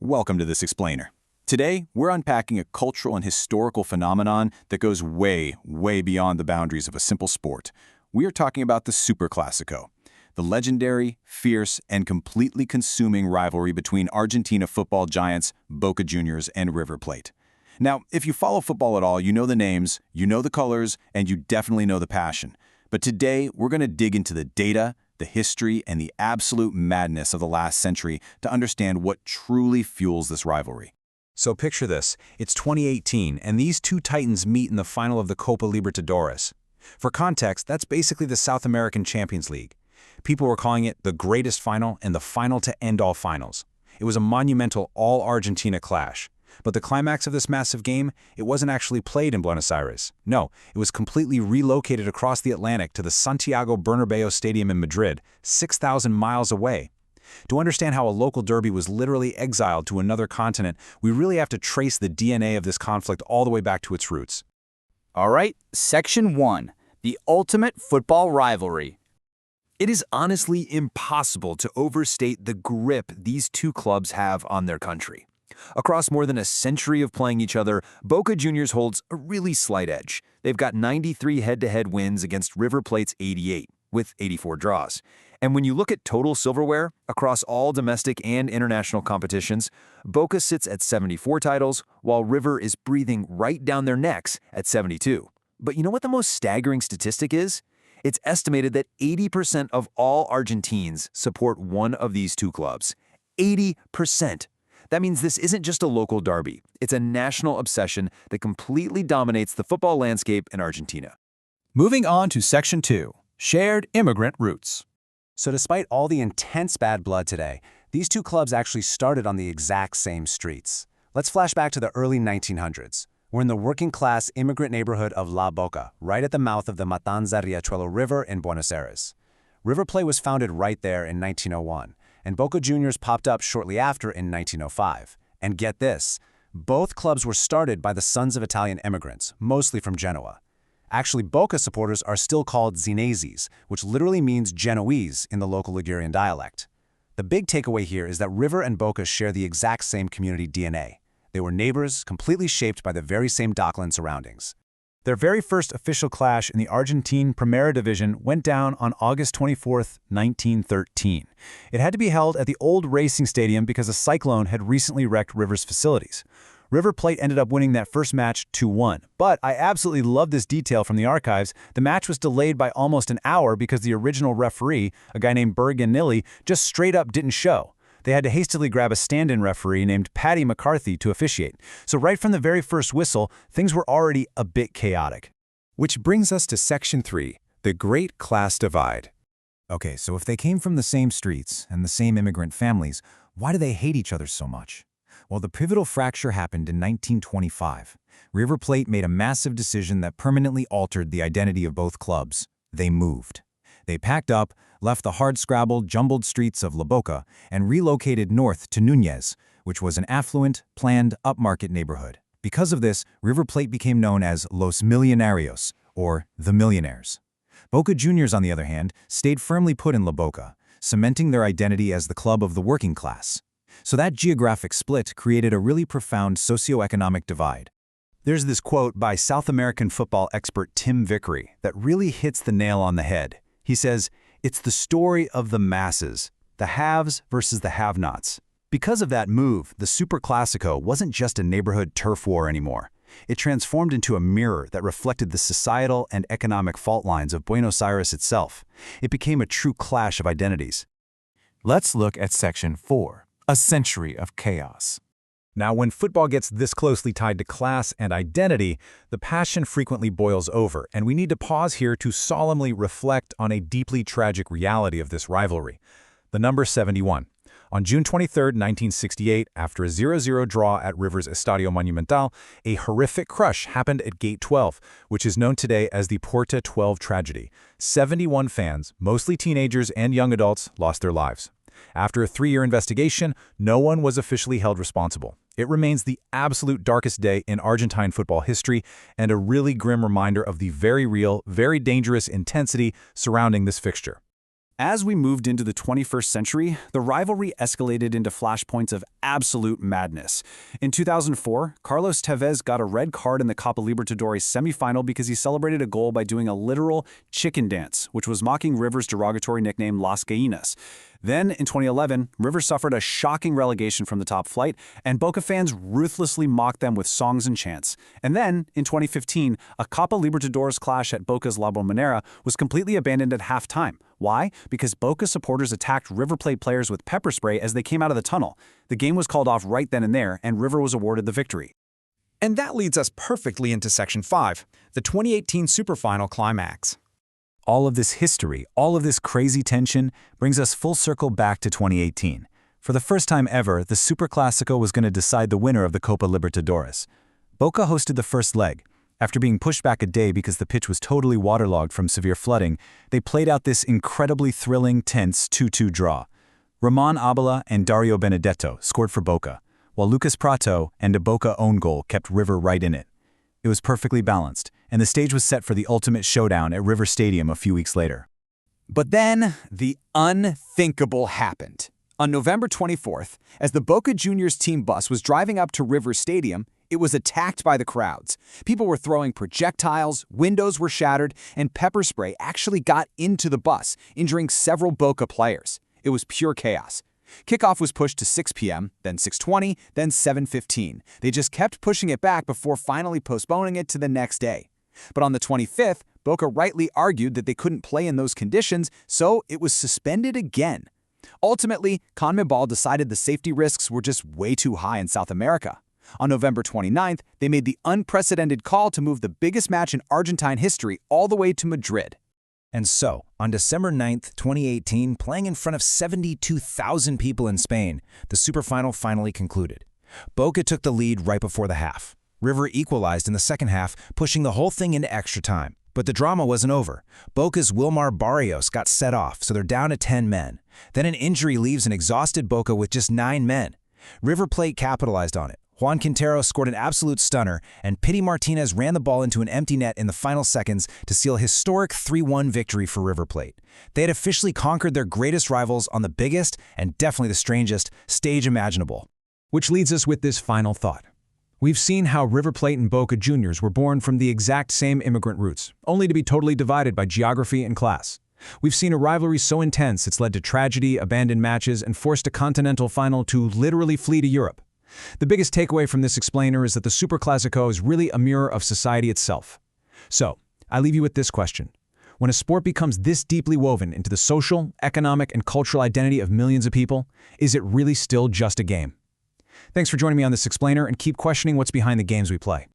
Welcome to this explainer. Today, we're unpacking a cultural and historical phenomenon that goes way, way beyond the boundaries of a simple sport. We are talking about the Superclásico, the legendary, fierce, and completely consuming rivalry between Argentina football giants Boca Juniors and River Plate. Now, if you follow football at all, you know the names, you know the colors, and you definitely know the passion. But today, we're going to dig into the data, the history, and the absolute madness of the last century to understand what truly fuels this rivalry. So picture this, it's 2018, and these two titans meet in the final of the Copa Libertadores. For context, that's basically the South American Champions League. People were calling it the greatest final and the final to end all finals. It was a monumental all-Argentina clash. But the climax of this massive game, it wasn't actually played in Buenos Aires. No, it was completely relocated across the Atlantic to the Santiago Bernabéu Stadium in Madrid, 6,000 miles away. To understand how a local derby was literally exiled to another continent, we really have to trace the DNA of this conflict all the way back to its roots. All right, Section 1, the ultimate football rivalry. It is honestly impossible to overstate the grip these two clubs have on their country. Across more than a century of playing each other, Boca Juniors holds a really slight edge. They've got 93 head-to-head wins against River Plate's 88, with 84 draws. And when you look at total silverware across all domestic and international competitions, Boca sits at 74 titles, while River is breathing right down their necks at 72. But you know what the most staggering statistic is? It's estimated that 80% of all Argentines support one of these two clubs. 80%! That means this isn't just a local derby. It's a national obsession that completely dominates the football landscape in Argentina. Moving on to Section 2, shared immigrant roots. So despite all the intense bad blood today, these two clubs actually started on the exact same streets. Let's flash back to the early 1900s. We're in the working-class immigrant neighborhood of La Boca, right at the mouth of the Matanza-Riachuelo River in Buenos Aires. River Plate was founded right there in 1901. And Boca Juniors popped up shortly after in 1905. And get this, both clubs were started by the sons of Italian immigrants, mostly from Genoa. Actually, Boca supporters are still called Zeneses, which literally means Genoese in the local Ligurian dialect. The big takeaway here is that River and Boca share the exact same community DNA. They were neighbors, completely shaped by the very same dockland surroundings. Their very first official clash in the Argentine Primera Division went down on August 24, 1913. It had to be held at the old racing stadium because a cyclone had recently wrecked River's facilities. River Plate ended up winning that first match 2-1. But I absolutely love this detail from the archives. The match was delayed by almost an hour because the original referee, a guy named Berganilli, just straight up didn't show. They had to hastily grab a stand-in referee named Paddy McCarthy to officiate. So right from the very first whistle, things were already a bit chaotic. Which brings us to Section 3, the Great Class Divide. Okay, so if they came from the same streets and the same immigrant families, why do they hate each other so much? Well, the pivotal fracture happened in 1925. River Plate made a massive decision that permanently altered the identity of both clubs. They moved. They packed up, left the hard-scrabbled, jumbled streets of La Boca, and relocated north to Núñez, which was an affluent, planned, upmarket neighborhood. Because of this, River Plate became known as Los Millonarios, or the Millionaires. Boca Juniors, on the other hand, stayed firmly put in La Boca, cementing their identity as the club of the working class. So that geographic split created a really profound socioeconomic divide. There's this quote by South American football expert Tim Vickery that really hits the nail on the head. He says, "It's the story of the masses, the haves versus the have-nots." Because of that move, the Superclásico wasn't just a neighborhood turf war anymore. It transformed into a mirror that reflected the societal and economic fault lines of Buenos Aires itself. It became a true clash of identities. Let's look at Section 4, a century of chaos. Now, when football gets this closely tied to class and identity, the passion frequently boils over, and we need to pause here to solemnly reflect on a deeply tragic reality of this rivalry. The number 71. On June 23, 1968, after a 0-0 draw at River's Estadio Monumental, a horrific crush happened at Gate 12, which is known today as the Porta 12 tragedy. 71 fans, mostly teenagers and young adults, lost their lives. After a 3-year investigation, no one was officially held responsible. It remains the absolute darkest day in Argentine football history and a really grim reminder of the very real, very dangerous intensity surrounding this fixture. As we moved into the 21st century, the rivalry escalated into flashpoints of absolute madness. In 2004, Carlos Tevez got a red card in the Copa Libertadores semifinal because he celebrated a goal by doing a literal chicken dance, which was mocking River's derogatory nickname Las Gallinas. Then, in 2011, River suffered a shocking relegation from the top flight, and Boca fans ruthlessly mocked them with songs and chants. And then, in 2015, a Copa Libertadores clash at Boca's La Bombonera was completely abandoned at halftime. Why? Because Boca supporters attacked River Plate players with pepper spray as they came out of the tunnel. The game was called off right then and there, and River was awarded the victory. And that leads us perfectly into Section 5, the 2018 Superfinal climax. All of this history, all of this crazy tension, brings us full circle back to 2018. For the first time ever, the Superclásico was going to decide the winner of the Copa Libertadores. Boca hosted the first leg. After being pushed back a day because the pitch was totally waterlogged from severe flooding, they played out this incredibly thrilling, tense 2-2 draw. Ramon Abala and Dario Benedetto scored for Boca, while Lucas Prato and a Boca own goal kept River right in it. It was perfectly balanced, and the stage was set for the ultimate showdown at River Stadium a few weeks later. But then, the unthinkable happened. On November 24th, as the Boca Juniors team bus was driving up to River Stadium, it was attacked by the crowds. People were throwing projectiles, windows were shattered, and pepper spray actually got into the bus, injuring several Boca players. It was pure chaos. Kickoff was pushed to 6 p.m., then 6:20, then 7:15. They just kept pushing it back before finally postponing it to the next day. But on the 25th, Boca rightly argued that they couldn't play in those conditions, so it was suspended again. Ultimately, CONMEBOL decided the safety risks were just way too high in South America. On November 29th, they made the unprecedented call to move the biggest match in Argentine history all the way to Madrid. And so, on December 9th, 2018, playing in front of 72,000 people in Spain, the Superfinal finally concluded. Boca took the lead right before the half. River equalized in the second half, pushing the whole thing into extra time. But the drama wasn't over. Boca's Wilmar Barrios got set off, so they're down to 10 men. Then an injury leaves an exhausted Boca with just 9 men. River Plate capitalized on it. Juan Quintero scored an absolute stunner, and Pity Martinez ran the ball into an empty net in the final seconds to seal a historic 3-1 victory for River Plate. They had officially conquered their greatest rivals on the biggest, and definitely the strangest, stage imaginable. Which leads us with this final thought. We've seen how River Plate and Boca Juniors were born from the exact same immigrant roots, only to be totally divided by geography and class. We've seen a rivalry so intense it's led to tragedy, abandoned matches, and forced a continental final to literally flee to Europe. The biggest takeaway from this explainer is that the Superclásico is really a mirror of society itself. So, I leave you with this question. When a sport becomes this deeply woven into the social, economic, and cultural identity of millions of people, is it really still just a game? Thanks for joining me on this explainer, and keep questioning what's behind the games we play.